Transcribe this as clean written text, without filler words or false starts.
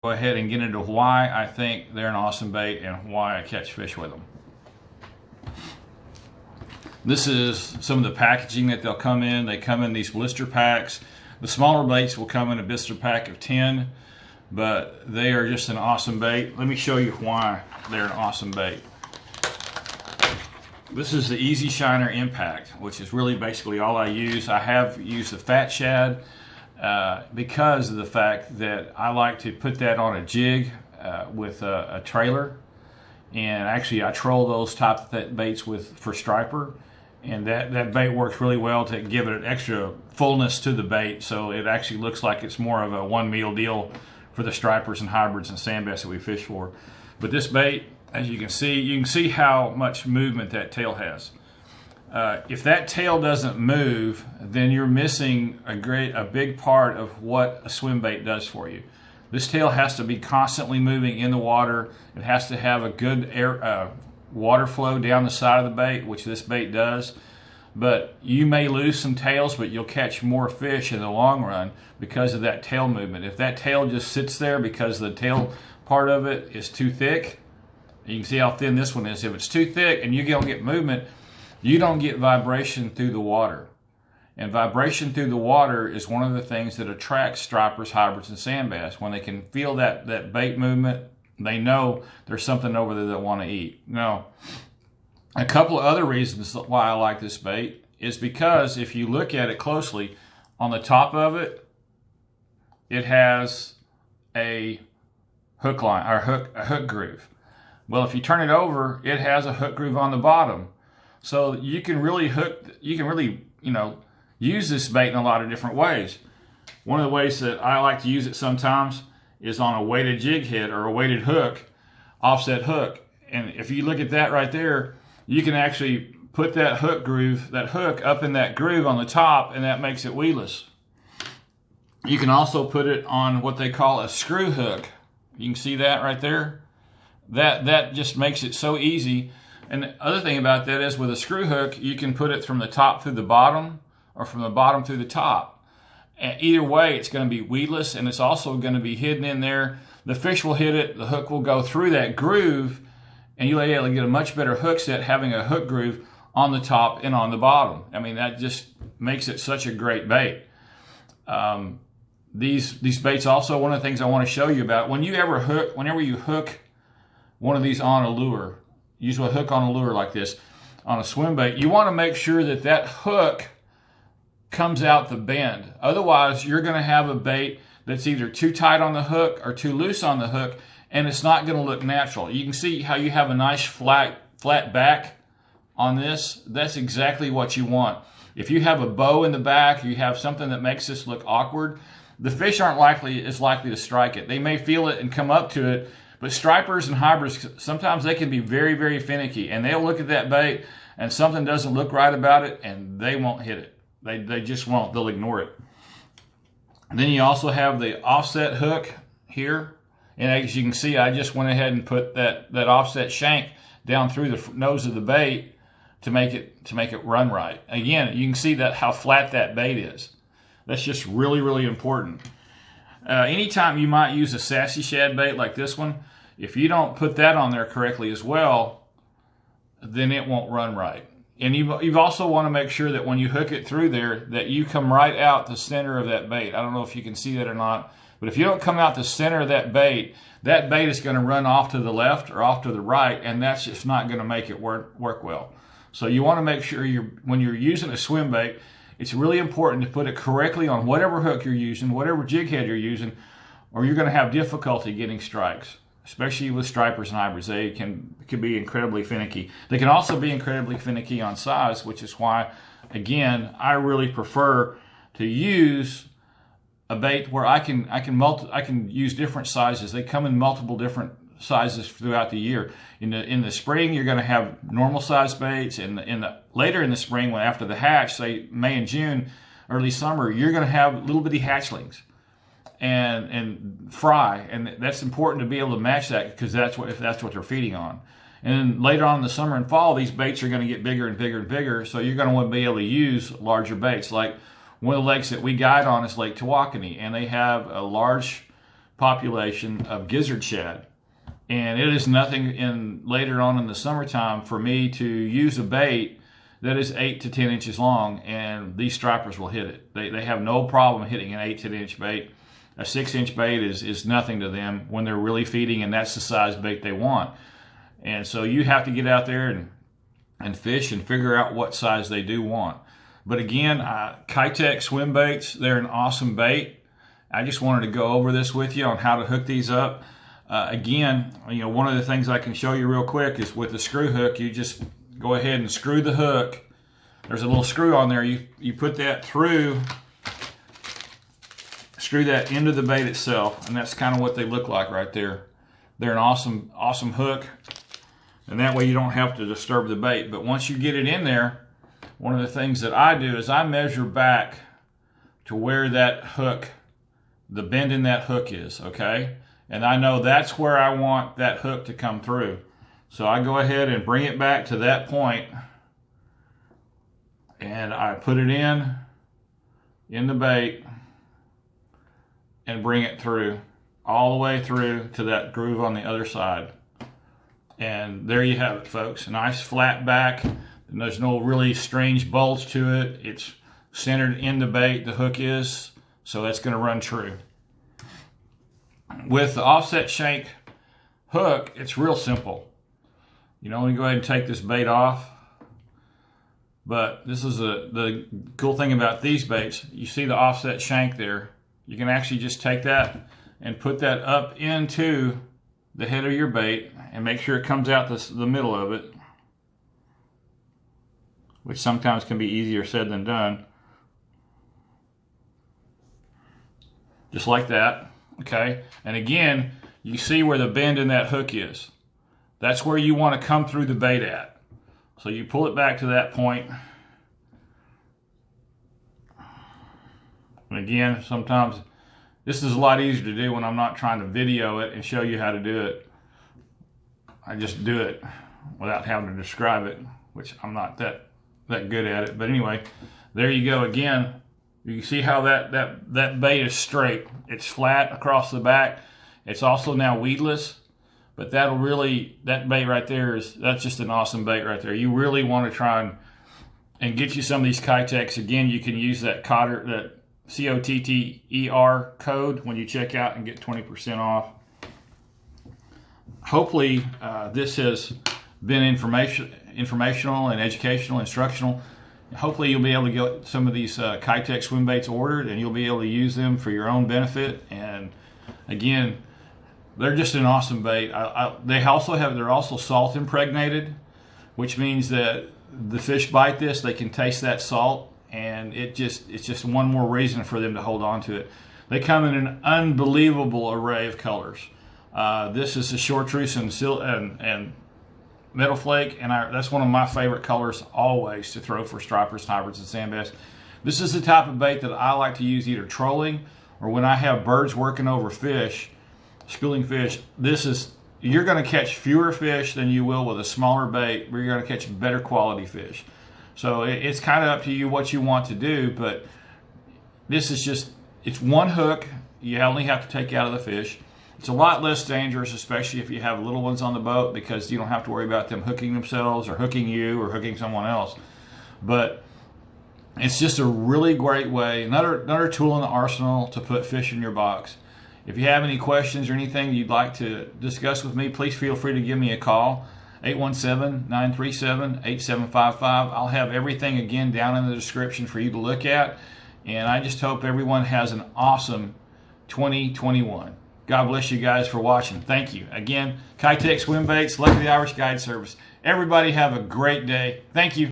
Go ahead and get into why I think they're an awesome bait and why I catch fish with them. This is some of the packaging that they'll come in. They come in these blister packs. The smaller baits will come in a blister pack of 10, but they are just an awesome bait. Let me show you why they're an awesome bait. This is the Easy Shiner Impact, which is really basically all I use. I have used the Fat Shad because of the fact that I like to put that on a jig with a trailer, and actually I troll those type of baits for striper, and that bait works really well to give it an extra fullness to the bait, so it actually looks like it's more of a one meal deal for the stripers and hybrids and sand bass that we fish for. But this bait, as you can see how much movement that tail has. If that tail doesn't move, then you're missing a big part of what a swim bait does for you. This tail has to be constantly moving in the water. It has to have a good water flow down the side of the bait, which this bait does. But you may lose some tails, but you'll catch more fish in the long run because of that tail movement. If that tail just sits there because the tail part of it is too thick, you can see how thin this one is. If it's too thick and you don't get movement, you don't get vibration through the water. And vibration through the water is one of the things that attracts stripers, hybrids, and sand bass. When they can feel that bait movement, they know there's something over there that want to eat. Now, a couple of other reasons why I like this bait is because if you look at it closely, on the top of it, it has a hook line or a hook groove. Well, if you turn it over, it has a hook groove on the bottom. So you can really use this bait in a lot of different ways. One of the ways that I like to use it sometimes is on a weighted jig head or a weighted hook, offset hook. And if you look at that right there, you can actually put that hook up in that groove on the top, and that makes it weedless. You can also put it on what they call a screw hook. You can see that right there. That just makes it so easy. And the other thing about that is with a screw hook, you can put it from the top through the bottom or from the bottom through the top. And either way, it's going to be weedless, and it's also going to be hidden in there. The fish will hit it, the hook will go through that groove, and you'll be able to get a much better hook set having a hook groove on the top and on the bottom. I mean, that just makes it such a great bait. These baits also, one of the things I want to show you about, whenever you hook one of these on a lure, use a hook on a lure like this, on a swim bait, you want to make sure that hook comes out the bend. Otherwise, you're going to have a bait that's either too tight on the hook or too loose on the hook, and it's not going to look natural. You can see how you have a nice flat back on this. That's exactly what you want. If you have a bow in the back, you have something that makes this look awkward, the fish aren't as likely to strike it. They may feel it and come up to it, but stripers and hybrids, sometimes they can be very, very finicky, and they'll look at that bait and something doesn't look right about it, and they won't hit it. They just won't. They'll ignore it. And then you also have the offset hook here, and as you can see, I just went ahead and put that offset shank down through the nose of the bait to make it run right. Again, you can see how flat that bait is. That's just really, really important. Anytime you might use a sassy shad bait like this one, if you don't put that on there correctly as well, then it won't run right. And you also want to make sure that when you hook it through there, that you come right out the center of that bait. I don't know if you can see that or not, but if you don't come out the center of that bait is going to run off to the left or off to the right, and that's just not going to make it work well. So you want to make sure when you're using a swim bait, it's really important to put it correctly on whatever hook you're using, whatever jig head you're using, or you're going to have difficulty getting strikes, especially with stripers and hybrids. They can be incredibly finicky. They can also be incredibly finicky on size, which is why, again, I really prefer to use a bait where I can use different sizes. They come in multiple different sizes throughout the year. In the spring, you're going to have normal size baits. Later in the spring, after the hatch, say May and June, early summer, you're going to have little bitty hatchlings and fry, and that's important to be able to match that because that's what they're feeding on. And then later on in the summer and fall, these baits are going to get bigger and bigger and bigger, so you're going to want to be able to use larger baits. Like one of the lakes that we guide on is Lake Tawakoni, and they have a large population of gizzard shad. And it is nothing later on in the summertime for me to use a bait that is 8 to 10 inches long, and these stripers will hit it. They have no problem hitting an 8 to 10 inch bait. A 6-inch bait is nothing to them when they're really feeding, and that's the size bait they want. And so you have to get out there and fish and figure out what size they do want. But again, Keitech swim baits, they're an awesome bait. I just wanted to go over this with you on how to hook these up. Again, one of the things I can show you real quick is with the screw hook, you just go ahead and screw the hook. There's a little screw on there. You put that through, screw that into the bait itself, and that's kind of what they look like right there. They're an awesome hook, and that way you don't have to disturb the bait. But once you get it in there, one of the things that I do is I measure back to where that hook, the bend in that hook is, okay? And I know that's where I want that hook to come through. So I go ahead and bring it back to that point, and I put it in the bait and bring it through, all the way through to that groove on the other side. And there you have it, folks. A nice flat back, and there's no really strange bulge to it. It's centered in the bait, the hook is, so that's going to run true. With the offset shank hook, it's real simple. You only go ahead and take this bait off. But this is the cool thing about these baits. You see the offset shank there. You can actually just take that and put that up into the head of your bait and make sure it comes out the middle of it, which sometimes can be easier said than done. Just like that. Okay, and again, you see where the bend in that hook is. That's where you want to come through the bait at. So you pull it back to that point. And again, sometimes this is a lot easier to do when I'm not trying to video it and show you how to do it. I just do it without having to describe it, which I'm not that good at it. But anyway, there you go again. You see how that bait is straight. It's flat across the back. It's also now weedless, but that bait right there that's just an awesome bait right there. You really want to try and get you some of these Keitechs. Again, you can use that Cotter, that COTTER code when you check out and get 20% off. Hopefully, this has been informational and educational, instructional. Hopefully you'll be able to get some of these Keitech swim baits ordered, and you'll be able to use them for your own benefit. And again, they're just an awesome bait. They're also salt impregnated, which means that the fish bite this, they can taste that salt, and it's just one more reason for them to hold on to it. They come in an unbelievable array of colors. This is a chartreuse and metal flake, and that's one of my favorite colors always to throw for stripers, hybrids, and sand bass. This is the type of bait that I like to use either trolling or when I have birds working over fish, schooling fish. You're going to catch fewer fish than you will with a smaller bait, but you're going to catch better quality fish. So it's kind of up to you what you want to do, but this is it's one hook. You only have to take out of the fish. It's a lot less dangerous, especially if you have little ones on the boat, because you don't have to worry about them hooking themselves or hooking you or hooking someone else. But it's just a really great way, another tool in the arsenal to put fish in your box. If you have any questions or anything you'd like to discuss with me, please feel free to give me a call, 817-937-8755. I'll have everything again down in the description for you to look at. And I just hope everyone has an awesome 2021. God bless you guys for watching. Thank you. Again, Keitech Swim Baits, Lucky the Irish Guide Service. Everybody have a great day. Thank you.